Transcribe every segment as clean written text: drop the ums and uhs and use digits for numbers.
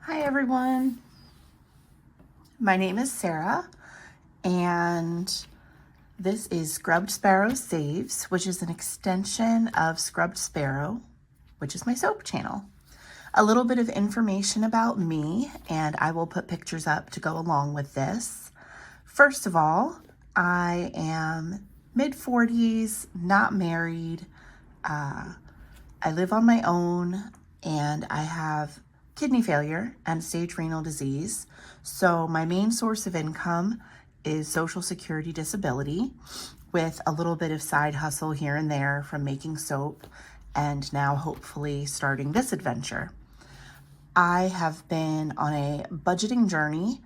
Hi everyone, my name is Sarah and this is Scrubbed Sparrow Saves, which is an extension of Scrubbed Sparrow, which is my soap channel. A little bit of information about me, and I will put pictures up to go along with this. First of all, I am mid-40s, not married. I live on my own and I have kidney failure and stage renal disease. So my main source of income is Social Security disability with a little bit of side hustle here and there from making soap and now hopefully starting this adventure. I have been on a budgeting journey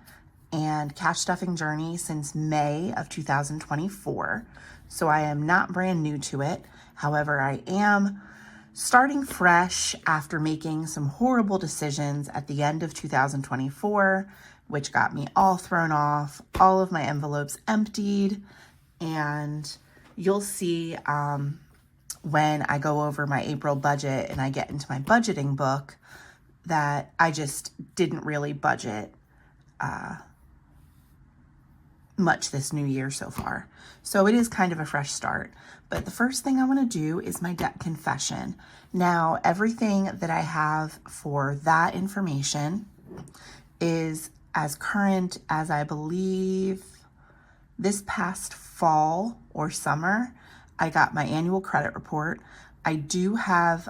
and cash stuffing journey since May of 2024. So I am not brand new to it. However, I am starting fresh after making some horrible decisions at the end of 2024, which got me all thrown off, all of my envelopes emptied, and you'll see when I go over my April budget and I get into my budgeting book that I just didn't really budget much this new year so far. So it is kind of a fresh start. But the first thing I want to do is my debt confession. Now, everything that I have for that information is as current as I believe this past fall or summer, I got my annual credit report. I do have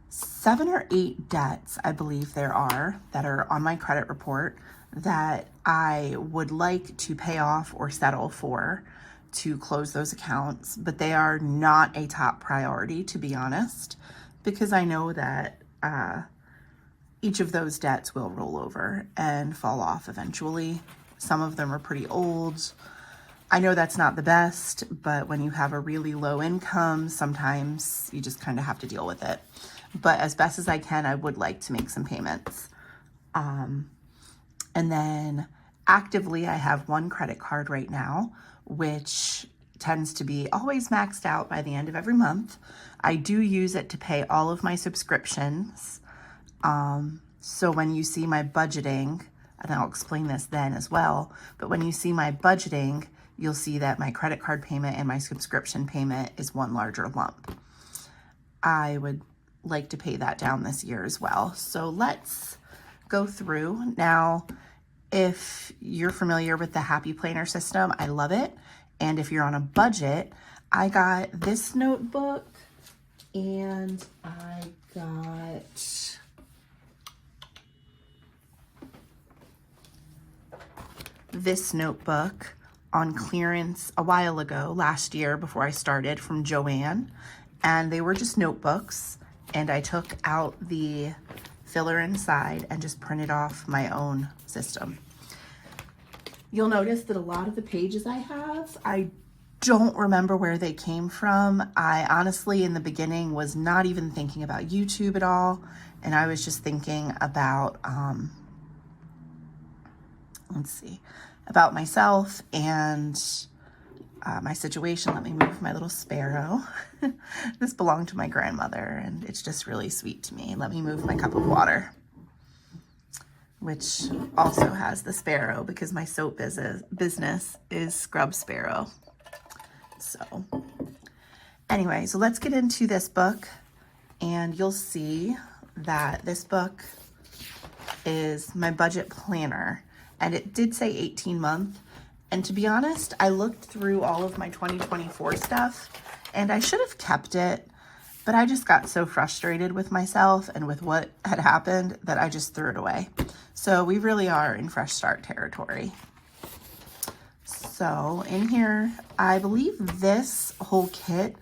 7 or 8 debts, I believe there are, that are on my credit report that I would like to pay off or settle for to close those accounts, but they are not a top priority, to be honest, because I know that each of those debts will roll over and fall off eventually. Some of them are pretty old. I know that's not the best, but when you have a really low income, sometimes you just kind of have to deal with it. But as best as I can, I would like to make some payments. And then actively, I have one credit card right now, which tends to be always maxed out by the end of every month. I do use it to pay all of my subscriptions. So when you see my budgeting, and I'll explain this then as well, but when you see my budgeting, you'll see that my credit card payment and my subscription payment is one larger lump. I would like to pay that down this year as well. So let's go through. Now, if you're familiar with the Happy Planner system, I love it. And if you're on a budget, I got this notebook and I got this notebook on clearance a while ago, last year before I started, from Joann. And they were just notebooks. And I took out the filler inside and just printed off my own system. You'll notice that a lot of the pages I have, I don't remember where they came from. I honestly, in the beginning, was not even thinking about YouTube at all. And I was just thinking about, about myself and my situation. Let me move my little sparrow. This belonged to my grandmother and it's just really sweet to me. Let me move my cup of water, which also has the sparrow because my soap business is Scrubbed Sparrow. So anyway, so let's get into this book and you'll see that this book is my budget planner and it did say 18-month. And to be honest, I looked through all of my 2024 stuff and I should have kept it, but I just got so frustrated with myself and with what had happened that I just threw it away. So we really are in fresh start territory. So in here, I believe this whole kit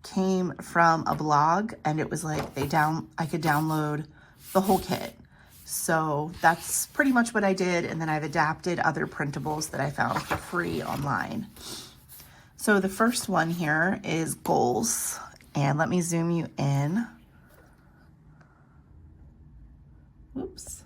came from a blog and it was like I could download the whole kit. So that's pretty much what I did. And then I've adapted other printables that I found for free online. So the first one here is goals. And let me zoom you in. Whoops.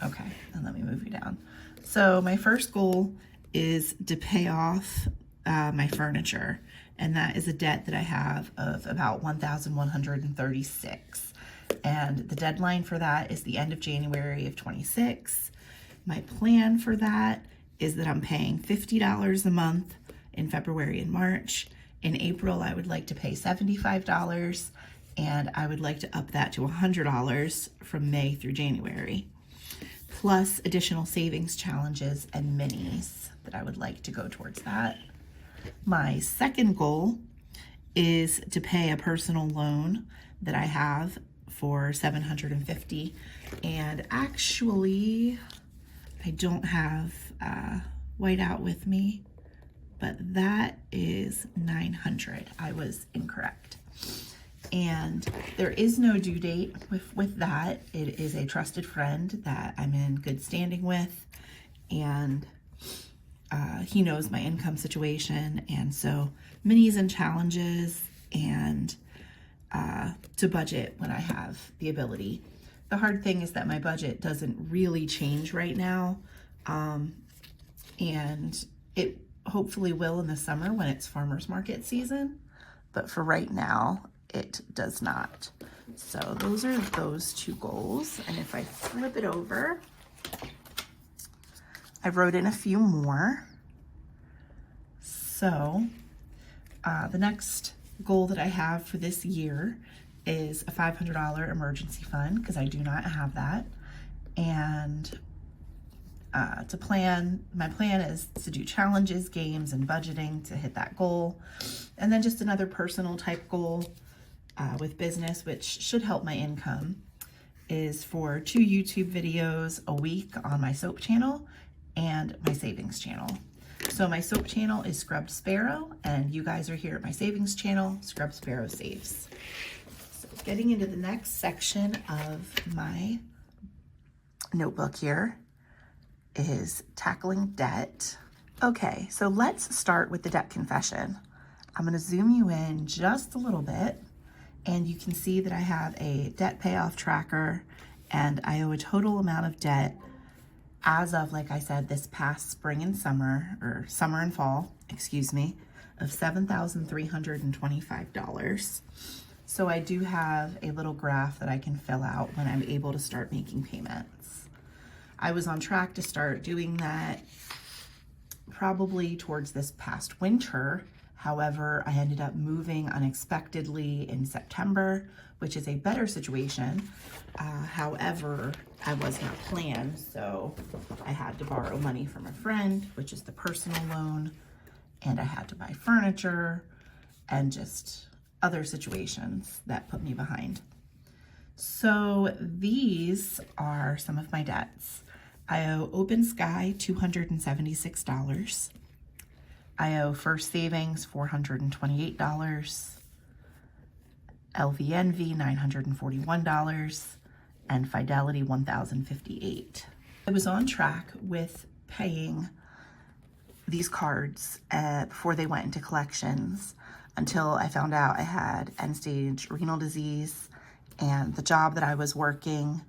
Okay, and let me move you down. So my first goal is to pay off my furniture. And that is a debt that I have of about $1,136. And the deadline for that is the end of January of 26. My plan for that is that I'm paying $50 a month in February and March. In April, I would like to pay $75, and I would like to up that to $100 from May through January, plus additional savings challenges and minis that I would like to go towards that. My second goal is to pay a personal loan that I have for $750, and actually I don't have whiteout with me, but that is $900. I was incorrect. And there is no due date with that. It is a trusted friend that I'm in good standing with, and he knows my income situation, and so minis and challenges, and to budget when I have the ability. The hard thing is that my budget doesn't really change right now, and it hopefully will in the summer when it's farmers market season, but for right now it does not. So those are those two goals, and if I flip it over, I wrote in a few more. So the next goal that I have for this year is a $500 emergency fund, because I do not have that. And my plan is to do challenges, games, and budgeting to hit that goal. And then just another personal type goal with business, which should help my income, is for 2 YouTube videos a week on my soap channel and my savings channel. So my soap channel is Scrubbed Sparrow, and you guys are here at my savings channel, Scrubbed Sparrow Saves. So getting into the next section of my notebook here is tackling debt. Okay, so let's start with the debt confession. I'm going to zoom you in just a little bit, and you can see that I have a debt payoff tracker, and I owe a total amount of debt as of, like I said, this past spring and summer, or summer and fall, excuse me, of $7,325. So I do have a little graph that I can fill out when I'm able to start making payments. I was on track to start doing that probably towards this past winter. However, I ended up moving unexpectedly in September, which is a better situation. However, I was not planned, so I had to borrow money from a friend, which is the personal loan, and I had to buy furniture and just other situations that put me behind. So these are some of my debts. I owe Open Sky $276. I owe First Savings $428, LVNV $941, and Fidelity $1,058. I was on track with paying these cards before they went into collections until I found out I had end-stage renal disease, and the job that I was working,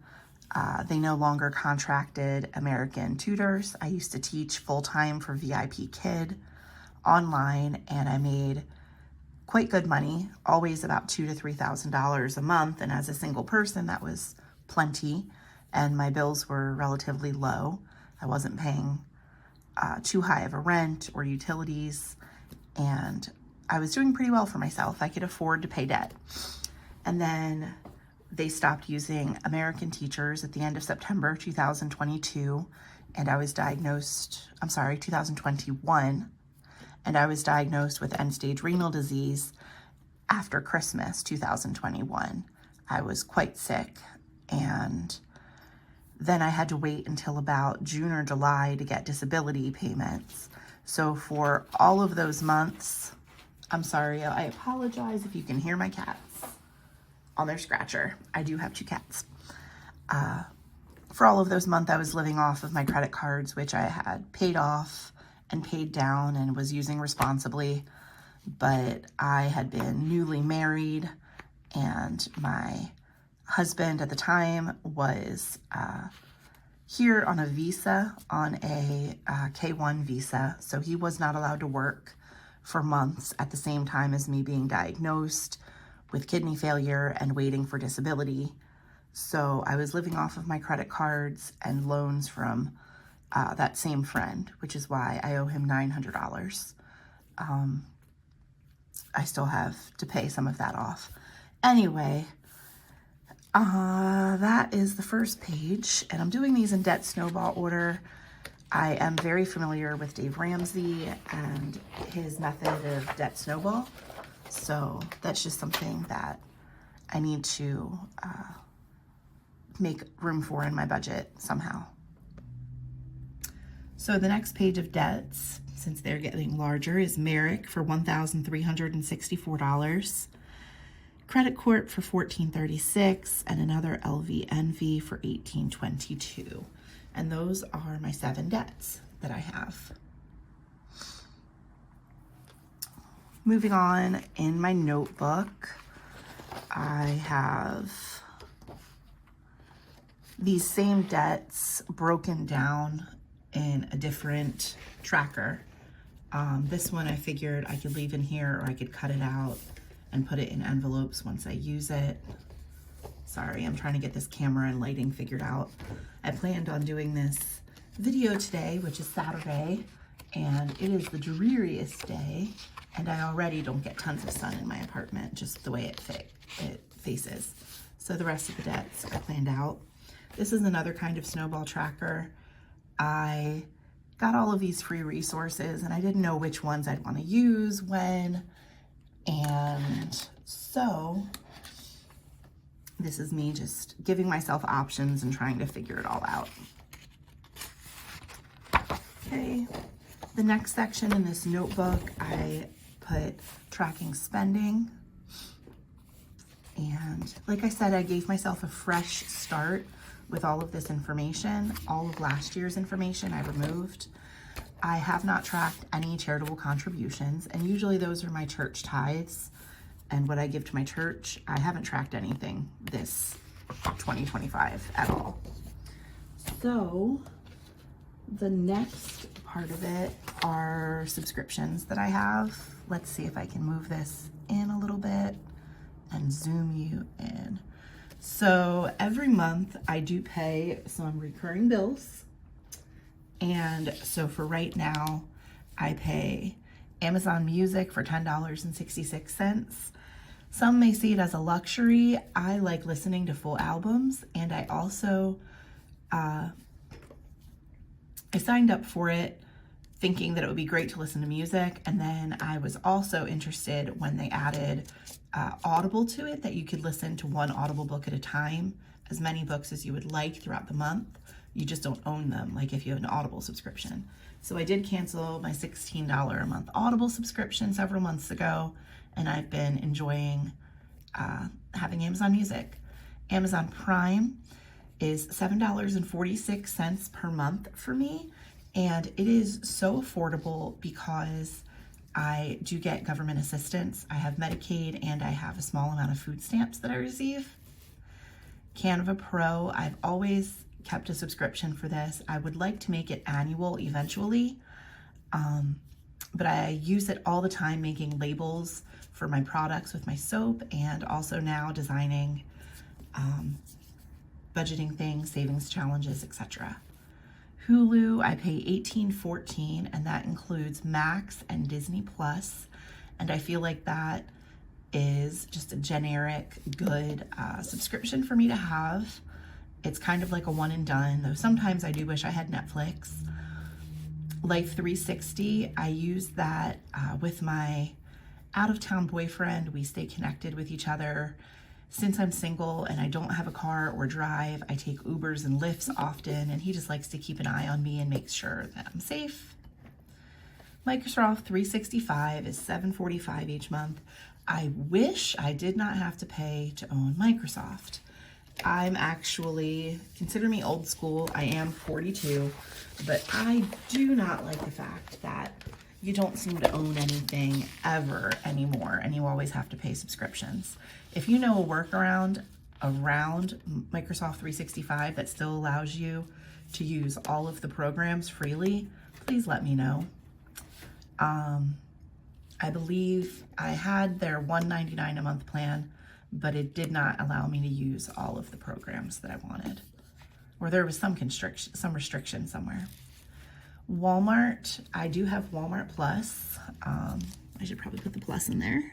they no longer contracted American tutors. I used to teach full-time for VIP Kid online, and I made quite good money, always about $2,000 to $3,000 a month, and as a single person that was plenty, and my bills were relatively low. I wasn't paying too high of a rent or utilities, and I was doing pretty well for myself. I could afford to pay debt. And then they stopped using American teachers at the end of September 2022, and I was diagnosed, 2021, and I was diagnosed with end-stage renal disease after Christmas 2021. I was quite sick, and then I had to wait until about June or July to get disability payments. So for all of those months, I'm sorry, I apologize if you can hear my cats on their scratcher. I do have 2 cats. For all of those months, I was living off of my credit cards, which I had paid off and paid down and was using responsibly. But I had been newly married, and my husband at the time was here on a visa, on a K-1 visa. So he was not allowed to work for months at the same time as me being diagnosed with kidney failure and waiting for disability So I was living off of my credit cards and loans from that same friend, which is why I owe him $900. I still have to pay some of that off. Anyway, that is the first page, and I'm doing these in debt snowball order. I am very familiar with Dave Ramsey and his method of debt snowball, so that's just something that I need to make room for in my budget somehow. So the next page of debts, since they're getting larger, is Merrick for $1,364, Credit Corp for $1,436, and another LV Envy for $1,822. And those are my 7 debts that I have. Moving on, in my notebook, I have these same debts broken down in a different tracker. This one I figured I could leave in here, or I could cut it out and put it in envelopes once I use it. Sorry, I'm trying to get this camera and lighting figured out. I planned on doing this video today, which is Saturday, and it is the dreariest day, and I already don't get tons of sun in my apartment, just the way it faces. So the rest of the debts are planned out. This is another kind of snowball tracker. I got all of these free resources, and I didn't know which ones I'd want to use when, and so this is me just giving myself options and trying to figure it all out. Okay, the next section in this notebook, I put tracking spending. And like I said, I gave myself a fresh start with all of this information. All of last year's information I removed. I have not tracked any charitable contributions, and usually those are my church tithes and what I give to my church. I haven't tracked anything this 2025 at all. So the next part of it are subscriptions that I have. Let's see if I can move this in a little bit and zoom you in. So every month I do pay some recurring bills. And so for right now, I pay Amazon Music for $10.66. Some may see it as a luxury. I like listening to full albums, and I also, I signed up for it thinking that it would be great to listen to music. And then I was also interested when they added Audible to it, that you could listen to one Audible book at a time, as many books as you would like throughout the month. You just don't own them, like if you have an Audible subscription. So I did cancel my $16 a month Audible subscription several months ago, and I've been enjoying having Amazon Music. Amazon Prime is $7.46 per month for me, and it is so affordable because I do get government assistance. I have Medicaid, and I have a small amount of food stamps that I receive. Canva Pro, I've always kept a subscription for this. I would like to make it annual eventually, but I use it all the time making labels for my products with my soap, and also now designing budgeting things, savings challenges, etc. Hulu, I pay $18.14, and that includes Max and Disney Plus, and I feel like that is just a generic good subscription for me to have. It's kind of like a one and done, though sometimes I do wish I had Netflix. Life 360, I use that with my out-of-town boyfriend. We stay connected with each other. Since I'm single and I don't have a car or drive, I take Ubers and Lyfts often, and he just likes to keep an eye on me and makes sure that I'm safe. Microsoft 365 is $7.45 each month. I wish I did not have to pay to own Microsoft. I'm actually, consider me old school, I am 42, but I do not like the fact that you don't seem to own anything ever anymore, and you always have to pay subscriptions. If you know a workaround around Microsoft 365 that still allows you to use all of the programs freely, please let me know. I believe I had their $1.99 a month plan, but it did not allow me to use all of the programs that I wanted, or there was some restriction somewhere. Walmart, I do have Walmart Plus. I should probably put the plus in there.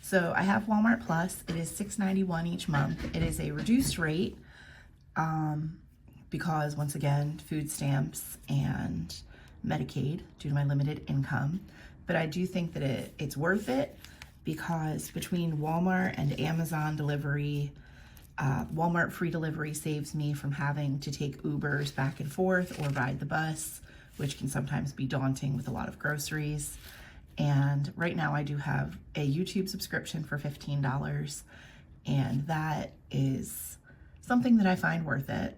So I have Walmart Plus. It is $6.91 each month. It is a reduced rate because, once again, food stamps and Medicaid due to my limited income. But I do think that it's worth it because between Walmart and Amazon delivery, Walmart free delivery saves me from having to take Ubers back and forth or ride the bus, which can sometimes be daunting with a lot of groceries. And right now I do have a YouTube subscription for $15, and that is something that I find worth it.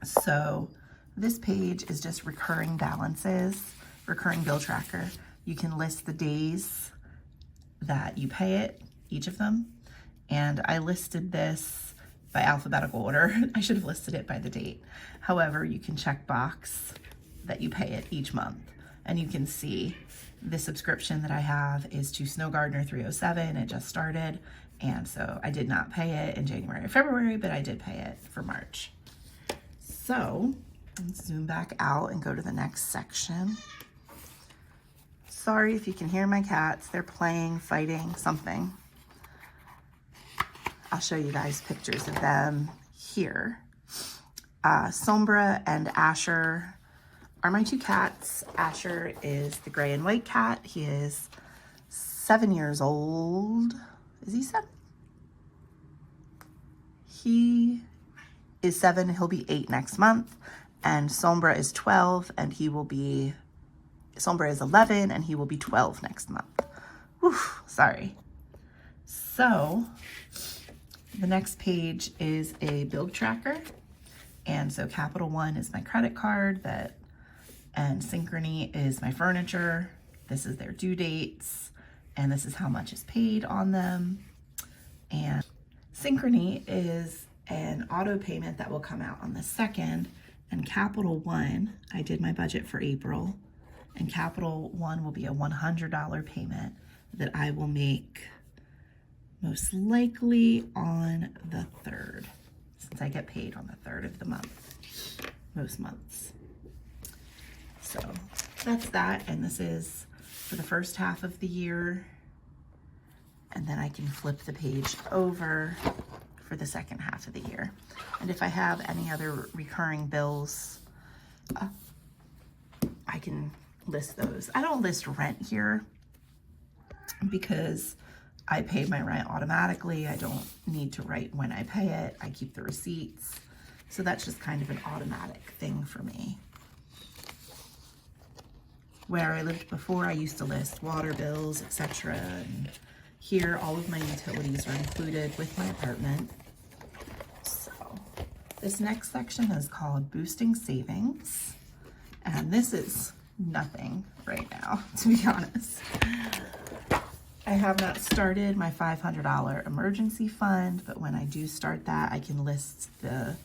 So this page is just recurring balances, recurring bill tracker. You can list the days that you pay it, each of them. And I listed this by alphabetical order. I should have listed it by the date. However, you can check box that you pay it each month. And you can see the subscription that I have is to Snow Gardener 307. It just started. And so I did not pay it in January or February, but I did pay it for March. So let's zoom back out and go to the next section. Sorry if you can hear my cats. They're playing, fighting, something. I'll show you guys pictures of them here. Sombra and Asher are my two cats. Asher is the gray and white cat. He is 7 years old. Is he 7? He is 7. He'll be 8 next month. And Sombra is 12, and Sombra is 11, and he will be 12 next month. Whew, sorry. So the next page is a bill tracker. And so Capital One is my credit card, and Synchrony is my furniture. This is their due dates, and this is how much is paid on them. And Synchrony is an auto payment that will come out on the 2nd, and Capital One, I did my budget for April, and Capital One will be a $100 payment that I will make most likely on the 3rd, since I get paid on the 3rd of the month, most months. So that's that, and this is for the first half of the year, and then I can flip the page over for the second half of the year. And if I have any other recurring bills, I can list those. I don't list rent here because I pay my rent automatically. I don't need to write when I pay it. I keep the receipts. So that's just kind of an automatic thing for me. Where I lived before, I used to list water bills, etc. And here, all of my utilities are included with my apartment. So this next section is called Boosting Savings. And this is nothing right now, to be honest. I have not started my $500 emergency fund, but when I do start that, I can list the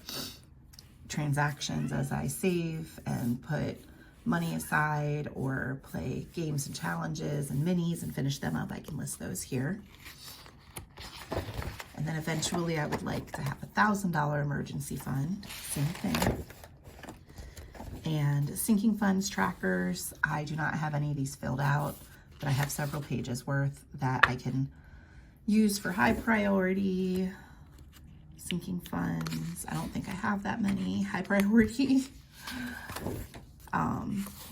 transactions as I save and put money aside or play games and challenges and minis and finish them up. I can list those here. And then eventually I would like to have a $1,000 emergency fund, same thing. And sinking funds trackers, I do not have any of these filled out, but I have several pages worth that I can use for high priority sinking funds. I don't think I have that many high priority,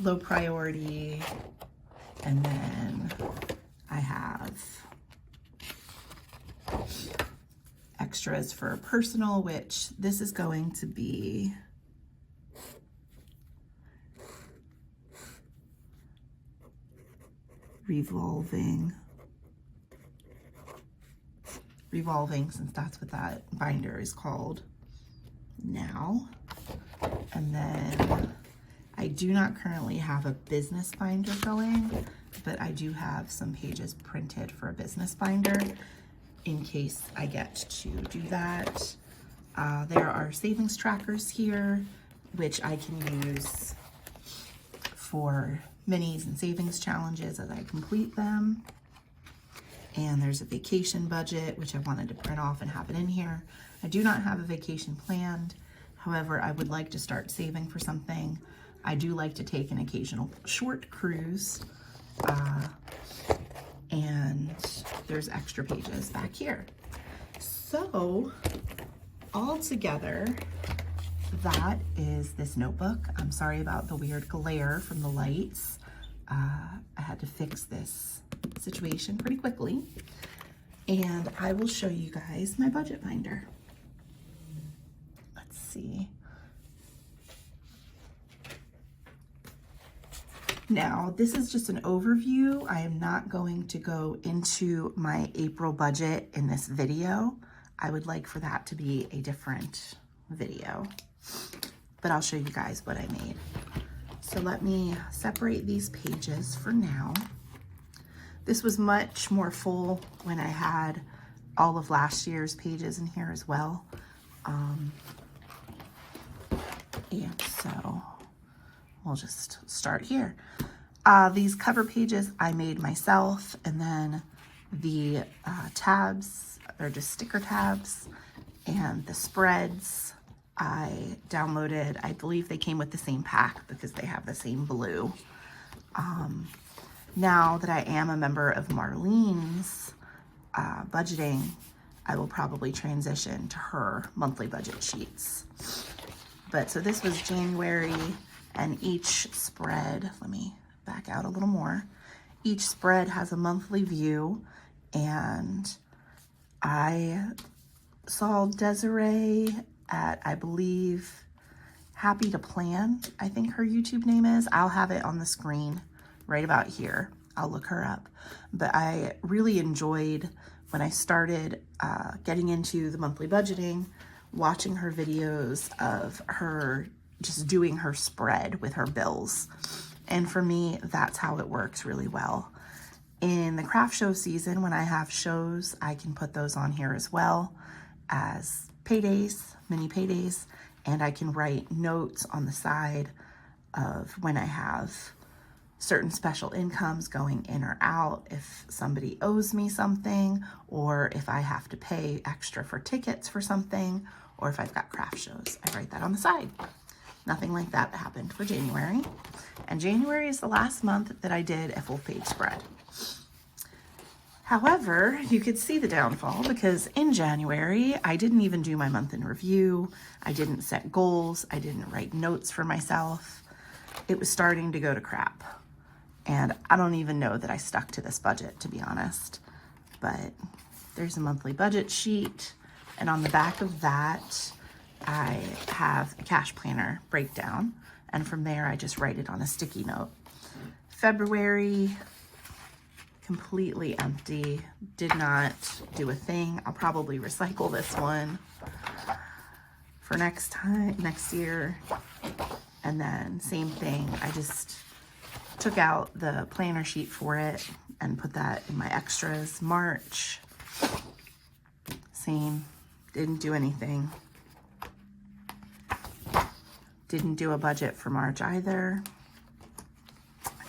low priority, and then I have extras for personal, which this is going to be revolving, since that's what that binder is called now. And then I do not currently have a business binder going, but I do have some pages printed for a business binder in case I get to do that. There are savings trackers here, which I can use for minis and savings challenges as I complete them. And there's a vacation budget, which I wanted to print off and have it in here. I do not have a vacation planned. However, I would like to start saving for something. I do like to take an occasional short cruise. And there's extra pages back here. So all together, that is this notebook. I'm sorry about the weird glare from the lights. I had to fix this situation pretty quickly. And I will show you guys my budget binder. Let's see. Now, this is just an overview. I am not going to go into my April budget in this video. I would like for that to be a different video, but I'll show you guys what I made. So let me separate these pages for now. This was much more full when I had all of last year's pages in here as well. And so we'll just start here. These cover pages I made myself, and then the tabs, they're just sticker tabs, and the spreads I downloaded. I believe they came with the same pack because they have the same blue. Now that I am a member of Marlene's budgeting, I will probably transition to her monthly budget sheets. But so this was January, and each spread, let me back out a little more. Each spread has a monthly view, and I saw Desiree at, I believe, Happy to Plan, I think her YouTube name is. I'll have it on the screen right about here. I'll look her up. But I really enjoyed when I started getting into the monthly budgeting, watching her videos of her just doing her spread with her bills. And for me, that's how it works really well. In the craft show season, when I have shows, I can put those on here as well as paydays, mini paydays, and I can write notes on the side of when I have certain special incomes going in or out, if somebody owes me something, or if I have to pay extra for tickets for something, or if I've got craft shows, I write that on the side. Nothing like that happened for January. And January is the last month that I did a full page spread. However, you could see the downfall because in January, I didn't even do my month in review. I didn't set goals. I didn't write notes for myself. It was starting to go to crap. And I don't even know that I stuck to this budget, to be honest. But there's a monthly budget sheet. And on the back of that, I have a cash planner breakdown. And from there, I just write it on a sticky note. February, completely empty. Did not do a thing. I'll probably recycle this one for next year. And then same thing. I just took out the planner sheet for it and put that in my extras. March, same. Didn't do anything. Didn't do a budget for March either.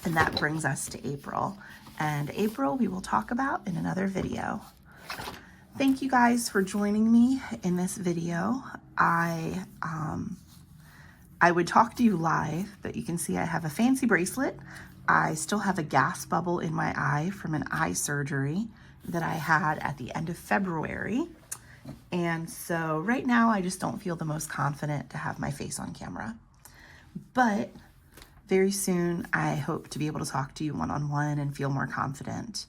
And that brings us to April. And April we will talk about in another video. Thank you guys for joining me in this video. I would talk to you live, but you can see I have a fancy bracelet. I still have a gas bubble in my eye from an eye surgery that I had at the end of February. And so right now I just don't feel the most confident to have my face on camera. But very soon I hope to be able to talk to you one-on-one and feel more confident.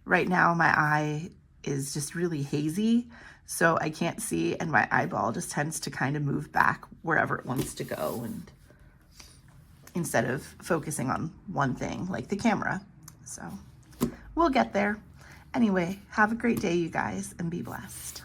Right now my eye is just really hazy, so I can't see, and my eyeball just tends to kind of move back wherever it wants to go, and instead of focusing on one thing like the camera. So we'll get there. Anyway, have a great day, you guys, and be blessed.